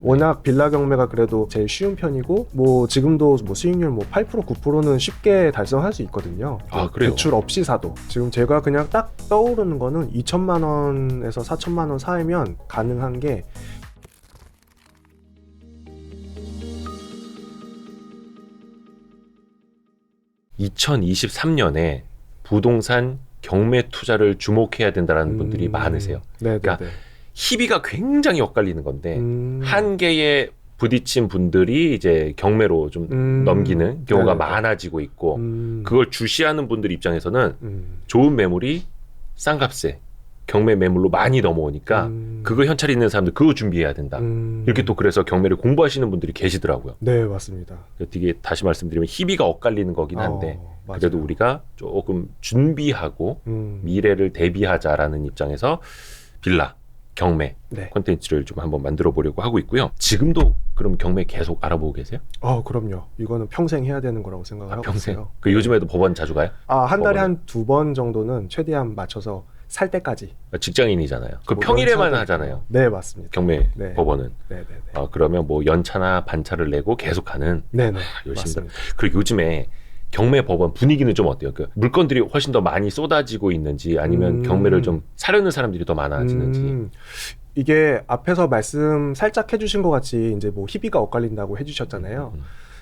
워낙 빌라 경매가 그래도 제일 쉬운 편이고 뭐 지금도 뭐 수익률 뭐 8% 9%는 쉽게 달성할 수 있거든요. 아, 그래요? 대출 없이 사도. 지금 제가 그냥 딱 떠오르는 거는 2천만 원에서 4천만 원 사이면 가능한 게 2023년에 부동산 경매 투자를 주목해야 된다는 분들이 많으세요. 네네네. 그러니까 희비가 굉장히 엇갈리는 건데 한계에 부딪힌 분들이 이제 경매로 좀 넘기는 경우가 네네네. 많아지고 있고 그걸 주시하는 분들 입장에서는 좋은 매물이 싼 값에 경매 매물로 많이 넘어오니까 그거 현찰이 있는 사람들 그거 준비해야 된다. 이렇게 또 그래서 경매를 공부하시는 분들이 계시더라고요. 네, 맞습니다. 되게 다시 말씀드리면 희비가 엇갈리는 거긴 한데 맞아요. 그래도 우리가 조금 준비하고 미래를 대비하자라는 입장에서 빌라 경매 네. 콘텐츠를 좀 한번 만들어 보려고 하고 있고요. 지금도 그럼 경매 계속 알아보고 계세요? 그럼요. 이거는 평생 해야 되는 거라고 생각을 하고 평생? 있어요. 그 요즘에도 법원 자주 가요? 한 달에 법원에? 한 2번 정도는 최대한 맞춰서 살 때까지. 직장인이잖아요. 그 뭐 평일에만 연차도 하잖아요. 있고. 네, 맞습니다. 경매 네. 법원은. 네네네. 그러면 뭐 연차나 반차를 내고 계속 하는. 네네. 열심히. 맞습니다. 그리고 요즘에 경매 법원 분위기는 좀 어때요? 그 물건들이 훨씬 더 많이 쏟아지고 있는지 아니면 경매를 좀 사려는 사람들이 더 많아지는지. 이게 앞에서 말씀 살짝 해주신 것 같이 이제 뭐 희비가 엇갈린다고 해주셨잖아요.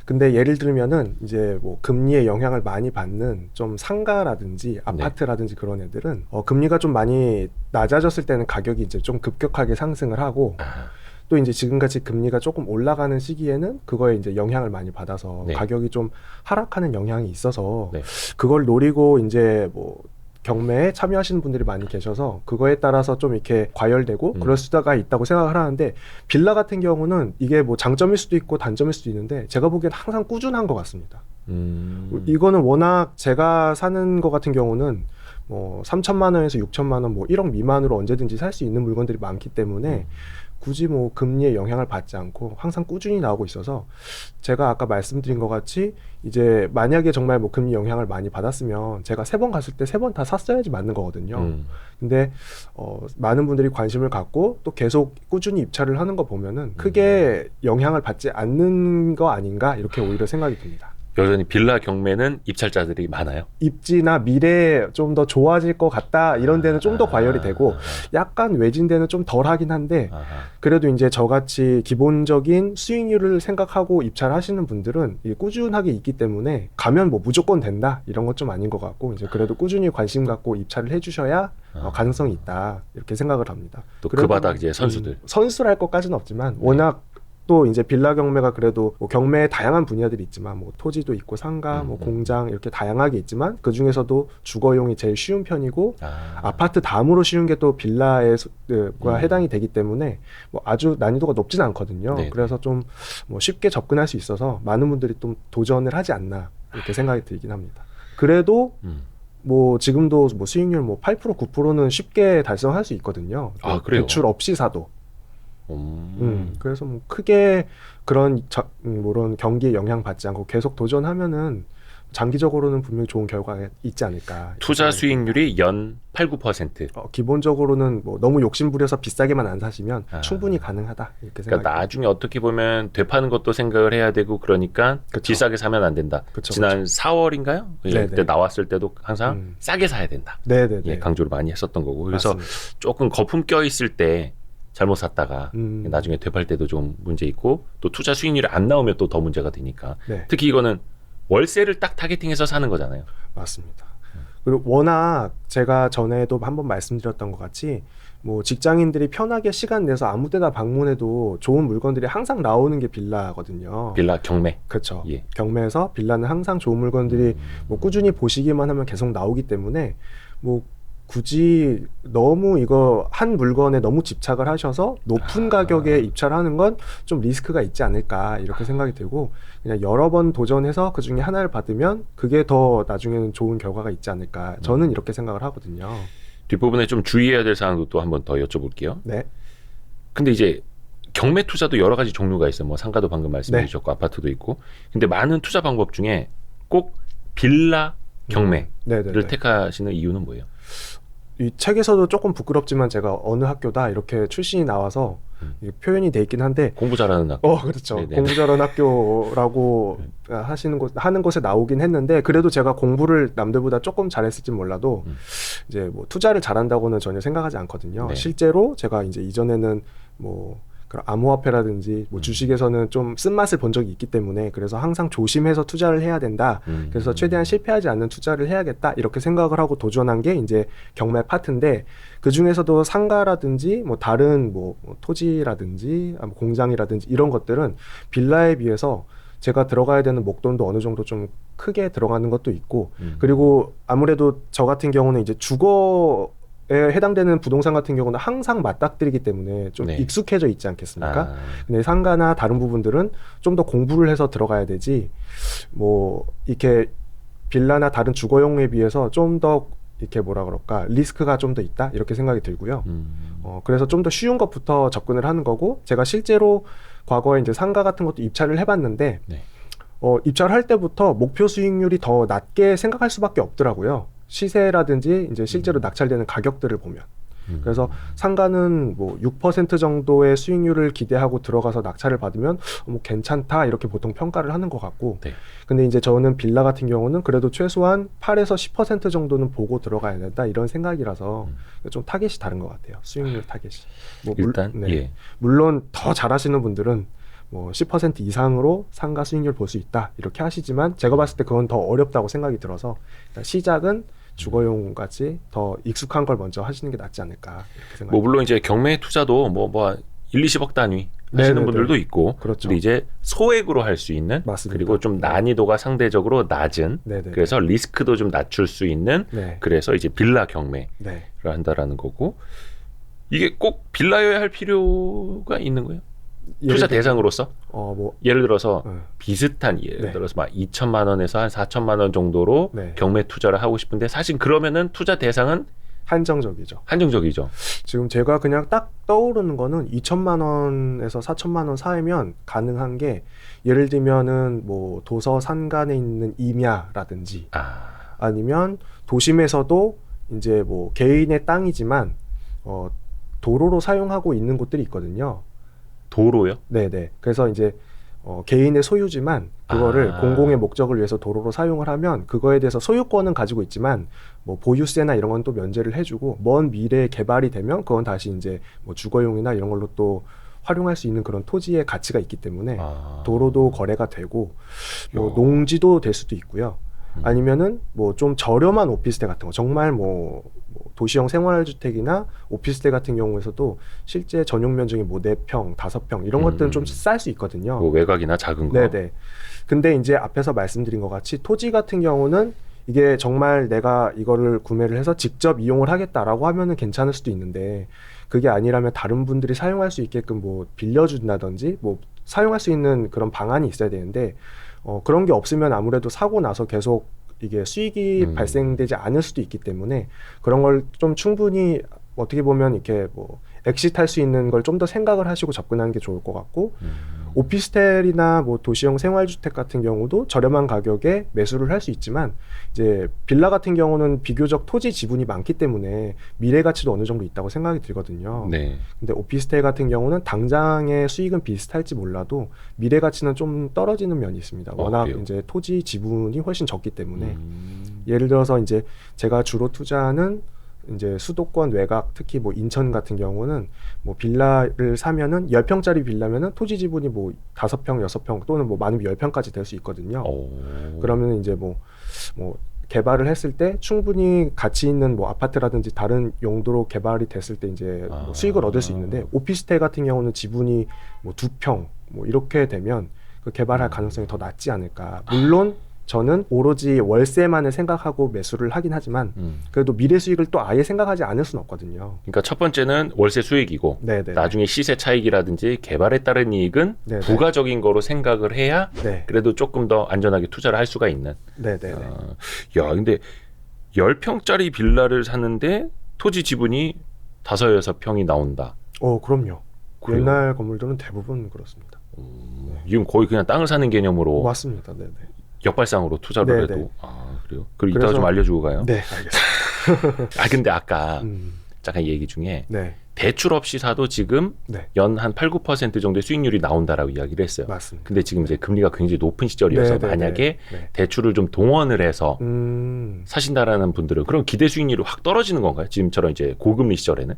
근데 예를 들면은 이제 뭐 금리의 영향을 많이 받는 좀 상가라든지 아파트라든지 그런 애들은 금리가 좀 많이 낮아졌을 때는 가격이 이제 좀 급격하게 상승을 하고 또 이제 지금같이 금리가 조금 올라가는 시기에는 그거에 이제 영향을 많이 받아서 네. 가격이 좀 하락하는 영향이 있어서 네. 그걸 노리고 이제 뭐 경매에 참여하시는 분들이 많이 계셔서 그거에 따라서 좀 이렇게 과열되고 그럴 수가 있다고 생각을 하는데 빌라 같은 경우는 이게 뭐 장점일 수도 있고 단점일 수도 있는데 제가 보기엔 항상 꾸준한 것 같습니다. 이거는 워낙 제가 사는 것 같은 경우는 뭐 3천만 원에서 6천만 원, 뭐 1억 미만으로 언제든지 살 수 있는 물건들이 많기 때문에 굳이 뭐 금리의 영향을 받지 않고 항상 꾸준히 나오고 있어서 제가 아까 말씀드린 것 같이 이제 만약에 정말 뭐 금리 영향을 많이 받았으면 제가 3번 갔을 때 3번 다 샀어야지 맞는 거거든요. 근데 많은 분들이 관심을 갖고 또 계속 꾸준히 입찰을 하는 거 보면은 크게 영향을 받지 않는 거 아닌가 이렇게 오히려 생각이 듭니다. 여전히 빌라 경매는 입찰자들이 많아요. 입지나 미래에 좀 더 좋아질 것 같다 이런 데는 좀 더 과열이 되고 약간 외진 데는 좀 덜 하긴 한데 그래도 이제 저같이 기본적인 수익률을 생각하고 입찰하시는 분들은 꾸준하게 있기 때문에 가면 뭐 무조건 된다 이런 건 좀 아닌 것 같고 이제 그래도 꾸준히 관심 갖고 입찰을 해주셔야 가능성이 있다 이렇게 생각을 합니다. 또 그 바닥 이제 선수들 선수랄 것까지는 없지만 워낙 또 이제 빌라 경매가 그래도 뭐 경매에 다양한 분야들이 있지만 뭐 토지도 있고 상가, 뭐 공장 이렇게 다양하게 있지만 그 중에서도 주거용이 제일 쉬운 편이고 아파트 다음으로 쉬운 게 또 빌라에 해당이 되기 때문에 뭐 아주 난이도가 높진 않거든요. 네. 그래서 좀 뭐 쉽게 접근할 수 있어서 많은 분들이 좀 도전을 하지 않나 이렇게 생각이 들긴 합니다. 그래도 뭐 지금도 뭐 수익률 뭐 8% 9%는 쉽게 달성할 수 있거든요. 그래요? 대출 없이 사도. 그래서 뭐 크게 그런 경기에 영향 받지 않고 계속 도전하면은 장기적으로는 분명히 좋은 결과가 있지 않을까. 투자 수익률이 연 8, 9%. 기본적으로는 뭐 너무 욕심부려서 비싸게만 안 사시면 충분히 가능하다 이렇게 생각합니다. 그러니까 나중에 어떻게 보면 되파는 것도 생각을 해야 되고 그러니까 그쵸. 비싸게 사면 안 된다. 지난 4월인가요? 그때 나왔을 때도 항상 싸게 사야 된다. 네네네. 예, 강조를 많이 했었던 거고 그래서 맞습니다. 조금 거품 껴 있을 때 잘못 샀다가 나중에 되팔 때도 좀 문제 있고 또 투자 수익률이 안 나오면 또 더 문제가 되니까 네. 특히 이거는 월세를 딱 타겟팅해서 사는 거잖아요. 맞습니다. 그리고 워낙 제가 전에도 한번 말씀드렸던 것 같이 뭐 직장인들이 편하게 시간 내서 아무 때나 방문해도 좋은 물건들이 항상 나오는 게 빌라거든요. 빌라 경매. 그렇죠. 예. 경매에서 빌라는 항상 좋은 물건들이 뭐 꾸준히 보시기만 하면 계속 나오기 때문에 뭐 굳이 너무 이거 한 물건에 너무 집착을 하셔서 높은 가격에 입찰하는 건 좀 리스크가 있지 않을까 이렇게 생각이 들고 그냥 여러 번 도전해서 그 중에 하나를 받으면 그게 더 나중에는 좋은 결과가 있지 않을까 저는 이렇게 생각을 하거든요. 뒷부분에 좀 주의해야 될 사항도 또 한번 더 여쭤볼게요. 네. 근데 이제 경매 투자도 여러 가지 종류가 있어요. 뭐 상가도 방금 말씀해 주셨고 아파트도 있고. 근데 많은 투자 방법 중에 꼭 빌라 경매를 택하시는 이유는 뭐예요? 이 책에서도 조금 부끄럽지만 제가 어느 학교다 이렇게 출신이 나와서 이게 표현이 돼 있긴 한데 공부 잘하는 학교. 그렇죠. 네네. 공부 잘하는 학교라고 하는 곳에 나오긴 했는데 그래도 제가 공부를 남들보다 조금 잘했을지 몰라도 이제 뭐 투자를 잘한다고는 전혀 생각하지 않거든요. 네. 실제로 제가 이제 이전에는 뭐 그런 암호화폐라든지 뭐 주식에서는 좀 쓴맛을 본 적이 있기 때문에 그래서 항상 조심해서 투자를 해야 된다. 그래서 최대한 실패하지 않는 투자를 해야겠다 이렇게 생각을 하고 도전한 게 이제 경매 파트인데 그 중에서도 상가라든지 뭐 다른 뭐 토지라든지 공장이라든지 이런 것들은 빌라에 비해서 제가 들어가야 되는 목돈도 어느 정도 좀 크게 들어가는 것도 있고 그리고 아무래도 저 같은 경우는 이제 주거에 해당되는 부동산 같은 경우는 항상 맞닥뜨리기 때문에 좀 네. 익숙해져 있지 않겠습니까? 근데 상가나 다른 부분들은 좀 더 공부를 해서 들어가야 되지 뭐 이렇게 빌라나 다른 주거용에 비해서 좀 더 이렇게 뭐라 그럴까 리스크가 좀 더 있다 이렇게 생각이 들고요. 그래서 좀 더 쉬운 것부터 접근을 하는 거고 제가 실제로 과거에 이제 상가 같은 것도 입찰을 해봤는데 네. 입찰을 할 때부터 목표 수익률이 더 낮게 생각할 수밖에 없더라고요. 시세라든지 이제 실제로 낙찰되는 가격들을 보면. 그래서 상가는 뭐 6% 정도의 수익률을 기대하고 들어가서 낙찰을 받으면 뭐 괜찮다 이렇게 보통 평가를 하는 것 같고 네. 근데 이제 저는 빌라 같은 경우는 그래도 최소한 8에서 10% 정도는 보고 들어가야 된다 이런 생각이라서 좀 타겟이 다른 것 같아요. 수익률 타겟이. 뭐 일단 예. 물론 더 잘하시는 분들은 뭐 10% 이상으로 상가 수익률 볼 수 있다 이렇게 하시지만 제가 봤을 때 그건 더 어렵다고 생각이 들어서 일단 시작은 주거용 같이 더 익숙한 걸 먼저 하시는 게 낫지 않을까 이렇게 생각합니다. 뭐 물론 이제 경매 투자도 뭐 1, 20억 단위 하시는 네네네. 분들도 있고 그렇죠. 근데 이제 소액으로 할 수 있는 맞습니다. 그리고 좀 난이도가 상대적으로 낮은 네네. 그래서 리스크도 좀 낮출 수 있는 네. 그래서 이제 빌라 경매를 네. 한다라는 거고 이게 꼭 빌라여야 할 필요가 있는 거예요? 예를 투자 들- 대상으로서? 뭐 예를 들어서 네. 비슷한 예를 네. 들어서 막 2천만 원에서 한 4천만 원 정도로 네. 경매 투자를 하고 싶은데 사실 그러면은 투자 대상은 한정적이죠. 한정적이죠. 지금 제가 그냥 딱 떠오르는 거는 2천만 원에서 4천만 원 사이면 가능한 게 예를 들면은 뭐 도서 산간에 있는 임야라든지 아니면 도심에서도 이제 뭐 개인의 땅이지만 도로로 사용하고 있는 곳들이 있거든요. 도로요? 네네. 그래서 이제 개인의 소유지만 그거를 아. 공공의 목적을 위해서 도로로 사용을 하면 그거에 대해서 소유권은 가지고 있지만 뭐 보유세나 이런 건 또 면제를 해주고 먼 미래에 개발이 되면 그건 다시 이제 뭐 주거용이나 이런 걸로 또 활용할 수 있는 그런 토지의 가치가 있기 때문에 도로도 거래가 되고 뭐 농지도 될 수도 있고요. 아니면은 뭐 좀 저렴한 오피스텔 같은 거 정말 뭐 도시형 생활주택이나 오피스텔 같은 경우에서도 실제 전용 면적이 뭐 4평, 5평 이런 것들은 좀 쌀 수 있거든요. 뭐 외곽이나 작은 거. 네네. 근데 이제 앞에서 말씀드린 것 같이 토지 같은 경우는 이게 정말 내가 이거를 구매를 해서 직접 이용을 하겠다라고 하면은 괜찮을 수도 있는데 그게 아니라면 다른 분들이 사용할 수 있게끔 뭐 빌려준다든지 뭐 사용할 수 있는 그런 방안이 있어야 되는데 그런 게 없으면 아무래도 사고 나서 계속 이게 수익이 발생되지 않을 수도 있기 때문에 그런 걸 좀 충분히 어떻게 보면 이렇게 뭐 엑시트할 수 있는 걸 좀 더 생각을 하시고 접근하는 게 좋을 것 같고 오피스텔이나 뭐 도시형 생활주택 같은 경우도 저렴한 가격에 매수를 할 수 있지만 이제 빌라 같은 경우는 비교적 토지 지분이 많기 때문에 미래 가치도 어느 정도 있다고 생각이 들거든요. 네. 근데 오피스텔 같은 경우는 당장의 수익은 비슷할지 몰라도 미래 가치는 좀 떨어지는 면이 있습니다. 워낙 그래요? 이제 토지 지분이 훨씬 적기 때문에 예를 들어서 이제 제가 주로 투자하는 이제 수도권 외곽 특히 뭐 인천 같은 경우는 뭐 빌라를 사면은 10평짜리 빌라면은 토지 지분이 뭐 5평, 6평 또는 뭐 많으면 10평까지 될 수 있거든요. 그러면 이제 뭐 개발을 했을 때 충분히 가치 있는 뭐 아파트라든지 다른 용도로 개발이 됐을 때 이제 뭐 수익을 얻을 수 있는데 오피스텔 같은 경우는 지분이 뭐 2평 뭐 이렇게 되면 그 개발할 가능성이 더 낮지 않을까. 물론 저는 오로지 월세만을 생각하고 매수를 하긴 하지만 그래도 미래 수익을 또 아예 생각하지 않을 수는 없거든요. 그러니까 첫 번째는 월세 수익이고 네네. 나중에 시세 차익이라든지 개발에 따른 이익은 네네. 부가적인 거로 생각을 해야 네. 그래도 조금 더 안전하게 투자를 할 수가 있는. 네네. 야, 근데 10평짜리 빌라를 사는데 토지 지분이 5, 6평이 나온다. 그럼요. 그래요? 옛날 건물들은 대부분 그렇습니다. 지금 거의 그냥 땅을 사는 개념으로 맞습니다. 네네. 역발상으로 투자를 네네. 해도. 그래요? 그럼 이따가 그래서- 좀 알려주고 가요. 네, 알겠습니다. 근데 아까 잠깐 얘기 중에 네. 대출 없이 사도 지금 네. 연 한 8, 9% 정도의 수익률이 나온다라고 이야기를 했어요. 맞습니다. 근데 지금 이제 금리가 굉장히 높은 시절이어서 만약에 대출을 좀 동원을 해서 사신다라는 분들은 그럼 기대 수익률이 확 떨어지는 건가요? 지금처럼 이제 고금리 시절에는?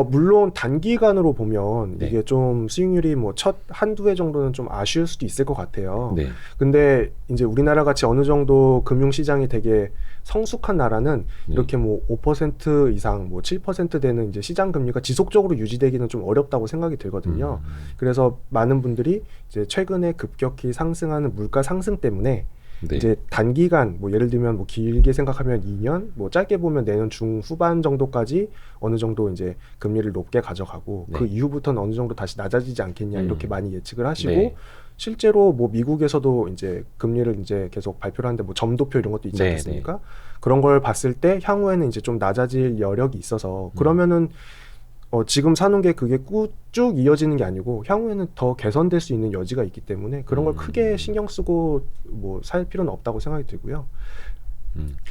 물론 단기간으로 보면 이게 좀 수익률이 뭐 첫 한두 해 정도는 좀 아쉬울 수도 있을 것 같아요. 네. 근데 이제 우리나라 같이 어느 정도 금융시장이 되게 성숙한 나라는 이렇게 뭐 5% 이상 뭐 7% 되는 이제 시장 금리가 지속적으로 유지되기는 좀 어렵다고 생각이 들거든요. 그래서 많은 분들이 이제 최근에 급격히 상승하는 물가 상승 때문에 이제 단기간 뭐 예를 들면 뭐 길게 생각하면 2년, 뭐 짧게 보면 내년 중후반 정도까지 어느 정도 이제 금리를 높게 가져가고 그 이후부터는 어느 정도 다시 낮아지지 않겠냐 이렇게 많이 예측을 하시고 실제로 뭐 미국에서도 이제 금리를 이제 계속 발표를 하는데 뭐 점도표 이런 것도 있지 않습니까? 그런 걸 봤을 때 향후에는 이제 좀 낮아질 여력이 있어서 그러면은 지금 사는 게 그게 쭉 이어지는 게 아니고 향후에는 더 개선될 수 있는 여지가 있기 때문에 그런 걸 크게 신경 쓰고 뭐 살 필요는 없다고 생각이 들고요.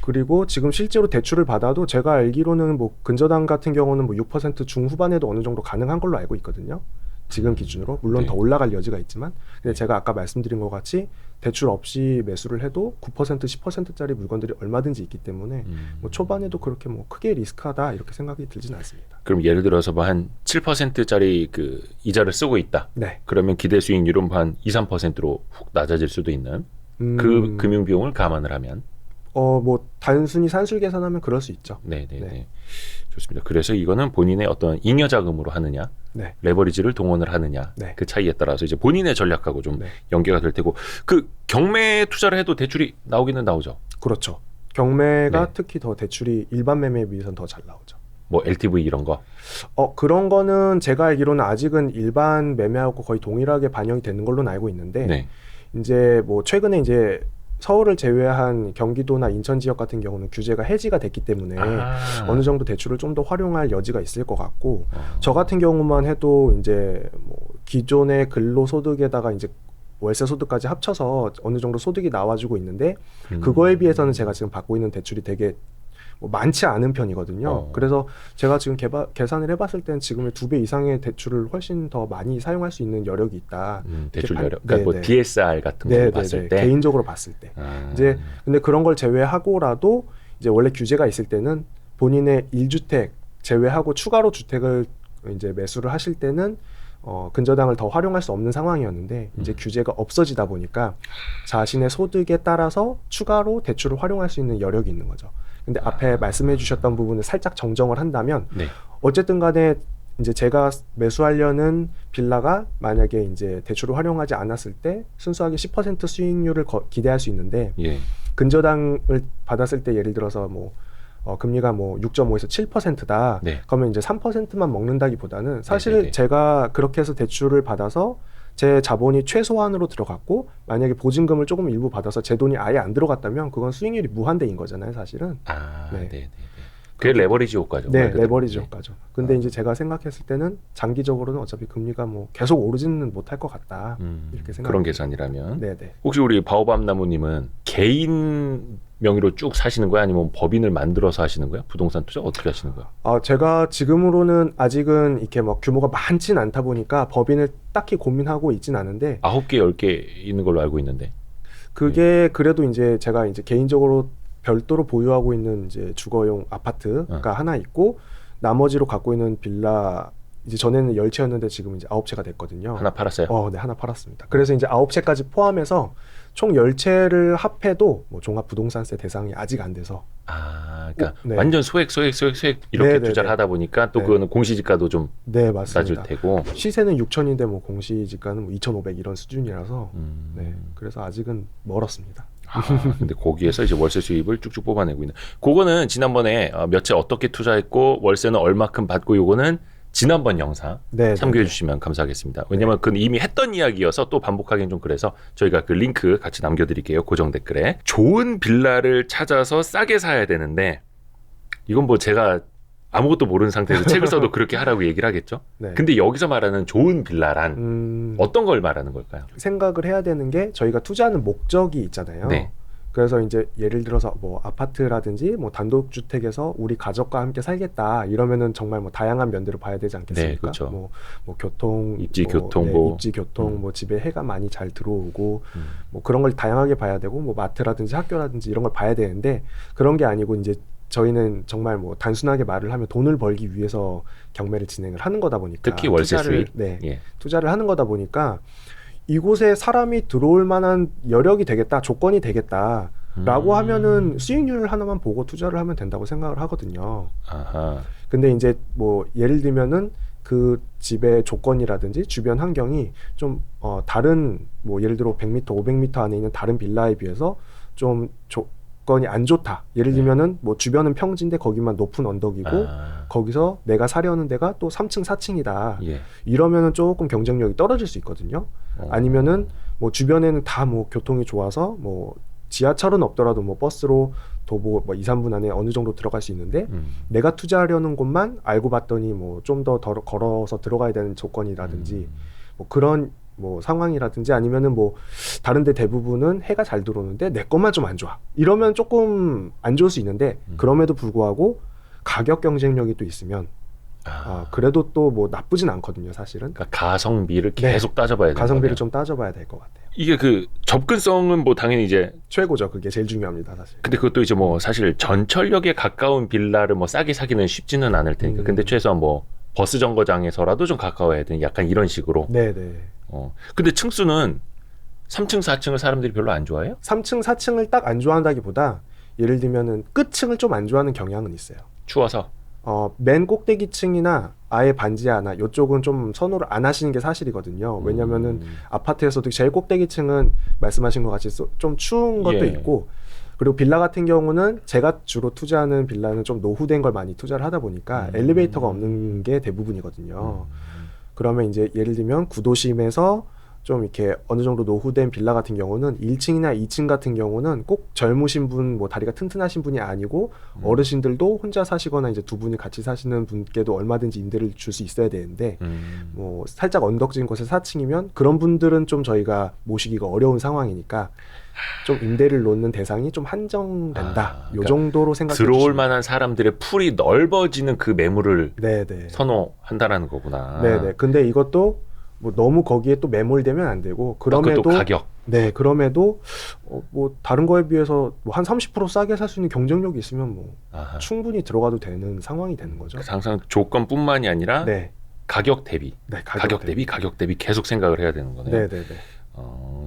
그리고 지금 실제로 대출을 받아도 제가 알기로는 뭐 근저당 같은 경우는 뭐 6% 중후반에도 어느 정도 가능한 걸로 알고 있거든요. 지금 기준으로 물론 더 올라갈 여지가 있지만 근데 제가 아까 말씀드린 것 같이 대출 없이 매수를 해도 9% 10%짜리 물건들이 얼마든지 있기 때문에 뭐 초반에도 그렇게 뭐 크게 리스크하다 이렇게 생각이 들지는 않습니다. 그럼 예를 들어서 뭐 한 7%짜리 그 이자를 쓰고 있다. 그러면 기대 수익률은 한 2, 3%로 훅 낮아질 수도 있는 그 금융 비용을 감안을 하면 뭐 단순히 산술 계산하면 그럴 수 있죠. 네네네. 좋습니다. 그래서 이거는 본인의 어떤 잉여 자금으로 하느냐, 레버리지를 동원을 하느냐, 그 차이에 따라서 이제 본인의 전략하고 좀 연계가 될 테고, 그 경매 투자를 해도 대출이 나오기는 나오죠. 그렇죠. 경매가 특히 더 대출이 일반 매매에 비해서는 더 잘 나오죠. 뭐 LTV 이런 거? 그런 거는 제가 알기로는 아직은 일반 매매하고 거의 동일하게 반영이 되는 걸로는 알고 있는데, 이제 뭐 최근에 이제 서울을 제외한 경기도나 인천 지역 같은 경우는 규제가 해지가 됐기 때문에 어느 정도 대출을 좀 더 활용할 여지가 있을 것 같고 저 같은 경우만 해도 이제 뭐 기존의 근로소득에다가 이제 월세 소득까지 합쳐서 어느 정도 소득이 나와주고 있는데 그거에 비해서는 제가 지금 받고 있는 대출이 되게 뭐 많지 않은 편이거든요. 그래서 제가 지금 계산을 해봤을 때는 지금의 2배 이상의 대출을 훨씬 더 많이 사용할 수 있는 여력이 있다. 대출 여력. 그러니까 뭐 DSR 같은 거 봤을 때 개인적으로 봤을 때 이제 근데 그런 걸 제외하고라도 이제 원래 규제가 있을 때는 본인의 1주택 제외하고 추가로 주택을 이제 매수를 하실 때는 근저당을 더 활용할 수 없는 상황이었는데 이제 규제가 없어지다 보니까 자신의 소득에 따라서 추가로 대출을 활용할 수 있는 여력이 있는 거죠. 근데 앞에 말씀해 주셨던 부분을 살짝 정정을 한다면 어쨌든 간에 이제 제가 매수하려는 빌라가 만약에 이제 대출을 활용하지 않았을 때 순수하게 10% 수익률을 기대할 수 있는데 근저당을 받았을 때 예를 들어서 뭐 금리가 뭐 6.5에서 7%다. 그러면 이제 3%만 먹는다기보다는 사실 제가 그렇게 해서 대출을 받아서 제 자본이 최소한으로 들어갔고 만약에 보증금을 조금 일부 받아서 제 돈이 아예 안 들어갔다면 그건 수익률이 무한대인 거잖아요, 사실은. 그게 레버리지 효과죠. 레버리지 효과죠. 근데 이제 제가 생각했을 때는 장기적으로는 어차피 금리가 뭐 계속 오르지는 못할 것 같다. 이렇게 생각. 그런 계산이라면. 혹시 우리 바오밤 나무님은 개인 명의로 쭉 사시는 거야? 아니면 법인을 만들어서 하시는 거야? 부동산 투자 어떻게 하시는 거야? 제가 지금으로는 아직은 이렇게 막 규모가 많진 않다 보니까 법인을 딱히 고민하고 있진 않은데 9개, 10개 있는 걸로 알고 있는데 그게 그래도 이제 제가 이제 개인적으로 별도로 보유하고 있는 이제 주거용 아파트가 하나 있고 나머지로 갖고 있는 빌라 이제 전에는 10채였는데 지금 이제 9채가 됐거든요. 하나 팔았어요? 네, 하나 팔았습니다. 그래서 이제 9채까지 포함해서 총 10채를 합해도 뭐 종합부동산세 대상이 아직 안 돼서 그러니까 완전 소액 이렇게 투자를 하다 보니까 또 그거는 공시지가도 좀 낮을 테고 시세는 6천인데 뭐 공시지가는 뭐 2,500 이런 수준이라서 그래서 아직은 멀었습니다. 근데 거기에서 이제 월세 수입을 쭉쭉 뽑아내고 있는. 그거는 지난번에 몇 채 어떻게 투자했고 월세는 얼마큼 받고 요거는 지난번 영상 참고해 주시면 감사하겠습니다. 왜냐면 그건 이미 했던 이야기여서 또 반복하기는 좀 그래서 저희가 그 링크 같이 남겨드릴게요. 고정 댓글에. 좋은 빌라를 찾아서 싸게 사야 되는데 이건 뭐 제가 아무것도 모르는 상태에서 책을 써도 그렇게 하라고 얘기를 하겠죠. 근데 여기서 말하는 좋은 빌라란 어떤 걸 말하는 걸까요? 생각을 해야 되는 게 저희가 투자하는 목적이 있잖아요. 그래서 이제 예를 들어서 뭐 아파트라든지 뭐 단독주택에서 우리 가족과 함께 살겠다 이러면은 정말 뭐 다양한 면들을 봐야 되지 않겠습니까? 네, 그렇죠. 뭐 교통, 입지, 뭐, 교통, 네, 뭐. 입지, 교통, 뭐 집에 해가 많이 잘 들어오고 뭐 그런 걸 다양하게 봐야 되고 뭐 마트라든지 학교라든지 이런 걸 봐야 되는데 그런 게 아니고 이제 저희는 정말 뭐 단순하게 말을 하면 돈을 벌기 위해서 경매를 진행을 하는 거다 보니까 특히 월세 수익. 네, 예. 투자를 하는 거다 보니까 이곳에 사람이 들어올 만한 여력이 되겠다, 조건이 되겠다라고 하면은 수익률 하나만 보고 투자를 하면 된다고 생각을 하거든요. 아하. 근데 이제 뭐 예를 들면은 그 집의 조건이라든지 주변 환경이 좀 다른 뭐 예를 들어 100m, 500m 안에 있는 다른 빌라에 비해서 좀 조건이 안 좋다. 예를 들면은 뭐 주변은 평지인데 거기만 높은 언덕이고 거기서 내가 사려는 데가 또 3층, 4층이다. 예. 이러면은 조금 경쟁력이 떨어질 수 있거든요. 아니면은 뭐 주변에는 다 뭐 교통이 좋아서 뭐 지하철은 없더라도 뭐 버스로 도보 뭐 2, 3분 안에 어느 정도 들어갈 수 있는데 내가 투자하려는 곳만 알고 봤더니 뭐 좀 더 걸어서 들어가야 되는 조건이라든지 뭐 그런 뭐 상황이라든지 아니면은 뭐 다른데 대부분은 해가 잘 들어오는데 내 것만 좀 안 좋아. 이러면 조금 안 좋을 수 있는데 그럼에도 불구하고 가격 경쟁력이 또 있으면 그래도 또 뭐 나쁘진 않거든요, 사실은. 그러니까 가성비를 네. 계속 따져봐야 되는 가성비를 거네요. 좀 따져봐야 될 것 같아요. 이게 그 접근성은 뭐 당연히 이제 최고죠. 그게 제일 중요합니다, 사실. 근데 그것도 이제 뭐 사실 전철역에 가까운 빌라를 뭐 싸게 사기는 쉽지는 않을 테니까. 근데 최소한 뭐 버스 정거장에서라도 좀 가까워야 되는 약간 이런 식으로. 네네. 근데 층수는 3층, 4층을 사람들이 별로 안 좋아해요? 3층, 4층을 딱 안 좋아한다기보다 예를 들면은 끝층을 좀 안 좋아하는 경향은 있어요. 추워서. 맨 꼭대기층이나 아예 반지하나 이쪽은 좀 선호를 안 하시는 게 사실이거든요. 왜냐면은 아파트에서도 제일 꼭대기층은 말씀하신 것 같이 좀 추운 것도 예. 있고 그리고 빌라 같은 경우는 제가 주로 투자하는 빌라는 좀 노후된 걸 많이 투자를 하다 보니까 엘리베이터가 없는 게 대부분이거든요. 그러면 이제 예를 들면 구도심에서 좀 이렇게 어느 정도 노후된 빌라 같은 경우는 1층이나 2층 같은 경우는 꼭 젊으신 분, 뭐 다리가 튼튼하신 분이 아니고 어르신들도 혼자 사시거나 이제 두 분이 같이 사시는 분께도 얼마든지 임대를 줄 수 있어야 되는데 뭐 살짝 언덕진 곳에 4층이면 그런 분들은 좀 저희가 모시기가 어려운 상황이니까 좀 임대를 놓는 대상이 좀 한정된다. 요 그러니까 정도로 생각해 들어올 주시면 만한 사람들의 풀이 넓어지는 그 매물을 네네. 선호한다라는 거구나. 네네. 근데 이것도 뭐 너무 거기에 또 매몰되면 안 되고 그럼에도 그것도 가격. 네 그럼에도 뭐 다른 거에 비해서 뭐 한 30% 싸게 살 수 있는 경쟁력이 있으면 뭐 충분히 들어가도 되는 상황이 되는 거죠. 항상 조건뿐만이 아니라 네. 가격 대비, 네, 가격 대비 계속 생각을 해야 되는 거네요. 네네네.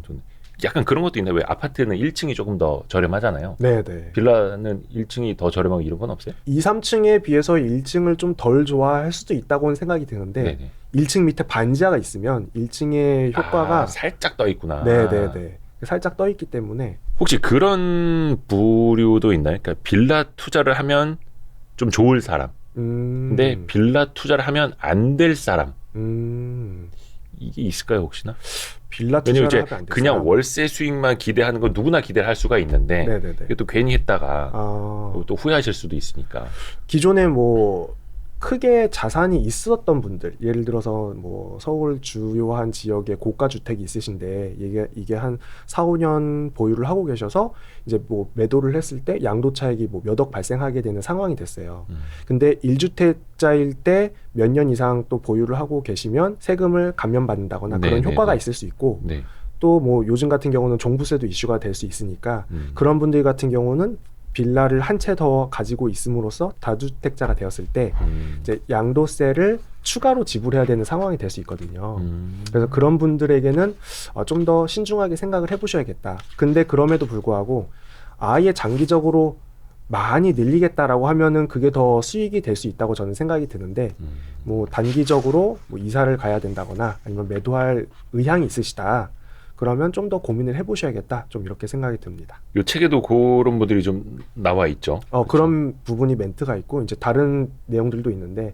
좀 약간 그런 것도 있네. 왜 아파트는 1층이 조금 더 저렴하잖아요. 네네. 빌라는 1층이 더 저렴하고 이런 건 없어요? 2, 3층에 비해서 1층을 좀 덜 좋아할 수도 있다고는 생각이 드는데 네네. 1층 밑에 반지하가 있으면 1층의 효과가 살짝 떠 있구나. 네네네. 살짝 떠 있기 때문에 혹시 그런 부류도 있나요? 그러니까 빌라 투자를 하면 좀 좋을 사람. 근데 빌라 투자를 하면 안 될 사람. 이게 있을까요, 혹시나? 빌라 왜냐면 투자를 이제 하면 안 될 그냥 사람. 월세 수익만 기대하는 건 누구나 기대를 할 수가 있는데 네네네. 이게 또 괜히 했다가 또 후회하실 수도 있으니까. 기존에 뭐 크게 자산이 있었던 분들, 예를 들어서 뭐 서울 주요한 지역에 고가 주택이 있으신데 이게 한 4, 5년 보유를 하고 계셔서 이제 뭐 매도를 했을 때 양도 차익이 뭐 몇 억 발생하게 되는 상황이 됐어요. 근데 1주택자일 때 몇 년 이상 또 보유를 하고 계시면 세금을 감면받는다거나 그런 효과가 있을 수 있고 네. 또 뭐 요즘 같은 경우는 종부세도 이슈가 될 수 있으니까 그런 분들 같은 경우는 빌라를 한 채 더 가지고 있음으로써 다주택자가 되었을 때 이제 양도세를 추가로 지불해야 되는 상황이 될 수 있거든요. 그래서 그런 분들에게는 좀 더 신중하게 생각을 해보셔야겠다. 근데 그럼에도 불구하고 아예 장기적으로 많이 늘리겠다라고 하면은 그게 더 수익이 될 수 있다고 저는 생각이 드는데 뭐 단기적으로 뭐 이사를 가야 된다거나 아니면 매도할 의향이 있으시다. 그러면 좀 더 고민을 해보셔야겠다. 좀 이렇게 생각이 듭니다. 요 책에도 그런 분들이 좀 나와 있죠. 그런 부분이 멘트가 있고 이제 다른 내용들도 있는데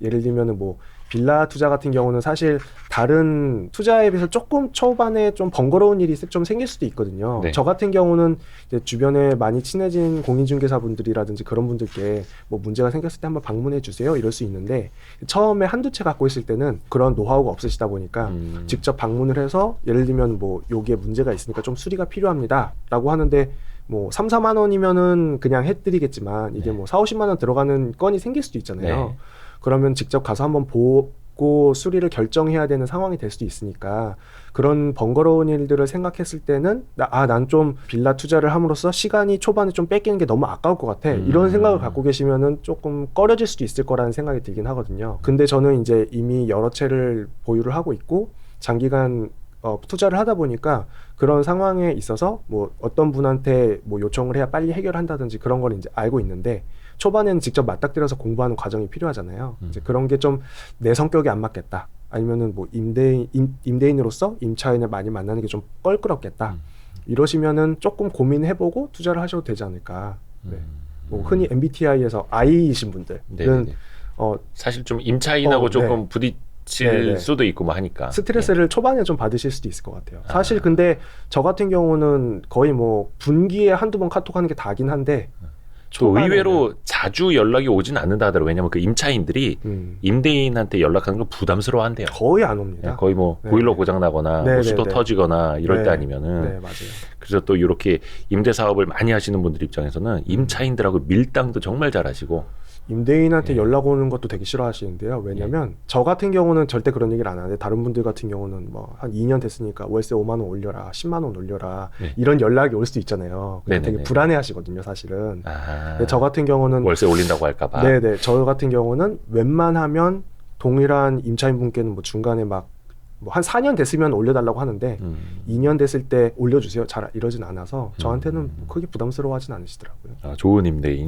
예를 들면은 뭐 빌라 투자 같은 경우는 사실 다른 투자에 비해서 조금 초반에 좀 번거로운 일이 좀 생길 수도 있거든요. 네. 저 같은 경우는 이제 주변에 많이 친해진 공인중개사분들이라든지 그런 분들께 뭐 문제가 생겼을 때 한번 방문해 주세요 이럴 수 있는데 처음에 한두 채 갖고 있을 때는 그런 노하우가 없으시다 보니까 직접 방문을 해서 예를 들면 뭐 여기에 문제가 있으니까 좀 수리가 필요합니다 라고 하는데 뭐 3, 4만 원이면은 그냥 해드리겠지만 이게 네. 뭐 4, 50만 원 들어가는 건이 생길 수도 있잖아요. 네. 그러면 직접 가서 한번 보고 수리를 결정해야 되는 상황이 될 수도 있으니까 그런 번거로운 일들을 생각했을 때는 난 좀 빌라 투자를 함으로써 시간이 초반에 좀 뺏기는 게 너무 아까울 것 같아. 이런 생각을 갖고 계시면은 조금 꺼려질 수도 있을 거라는 생각이 들긴 하거든요. 근데 저는 이제 이미 여러 채를 보유를 하고 있고 장기간 투자를 하다 보니까 그런 상황에 있어서 뭐 어떤 분한테 뭐 요청을 해야 빨리 해결한다든지 그런 걸 이제 알고 있는데 초반에는 직접 맞닥뜨려서 공부하는 과정이 필요하잖아요. 이제 그런 게 좀 내 성격에 안 맞겠다. 아니면은 뭐 임대인으로서 임차인을 많이 만나는 게 좀 껄끄럽겠다. 이러시면은 조금 고민해보고 투자를 하셔도 되지 않을까. 네. 뭐 흔히 MBTI에서 I이신 분들은 네네네. 사실 좀 임차인하고 조금 네. 부딪힐 네네. 수도 있고 뭐 하니까 스트레스를 초반에 좀 받으실 수도 있을 것 같아요. 사실 근데 저 같은 경우는 거의 뭐 분기에 한두 번 카톡하는 게 다긴 한데 또 초반에는- 의외로 자주 연락이 오진 않는다 하더라고요. 왜냐면 그 임차인들이 임대인한테 연락하는 걸 부담스러워한대요. 거의 안 옵니다. 네, 거의 뭐 네. 보일러 고장 나거나 네, 뭐 네, 수도 네. 터지거나 이럴 네. 때 아니면은 네, 맞아요. 그래서 또 이렇게 임대 사업을 많이 하시는 분들 입장에서는 임차인들하고 밀당도 정말 잘하시고 임대인한테 예. 연락 오는 것도 되게 싫어하시는데요. 왜냐면 저 같은 경우는 절대 그런 얘기를 안 하는데 다른 분들 같은 경우는 뭐 한 2년 됐으니까 월세 5만 원 올려라, 10만 원 올려라 네. 이런 연락이 올 수도 있잖아요. 근데 네네네. 되게 불안해하시거든요, 사실은. 아, 근데 저 같은 경우는 월세 올린다고 할까봐. 네네, 저 같은 경우는 웬만하면 동일한 임차인분께는 뭐 중간에 막 뭐 한 4년 됐으면 올려달라고 하는데 2년 됐을 때 올려주세요. 잘 이러진 않아서 저한테는 크게 부담스러워하진 않으시더라고요. 좋은 임대인.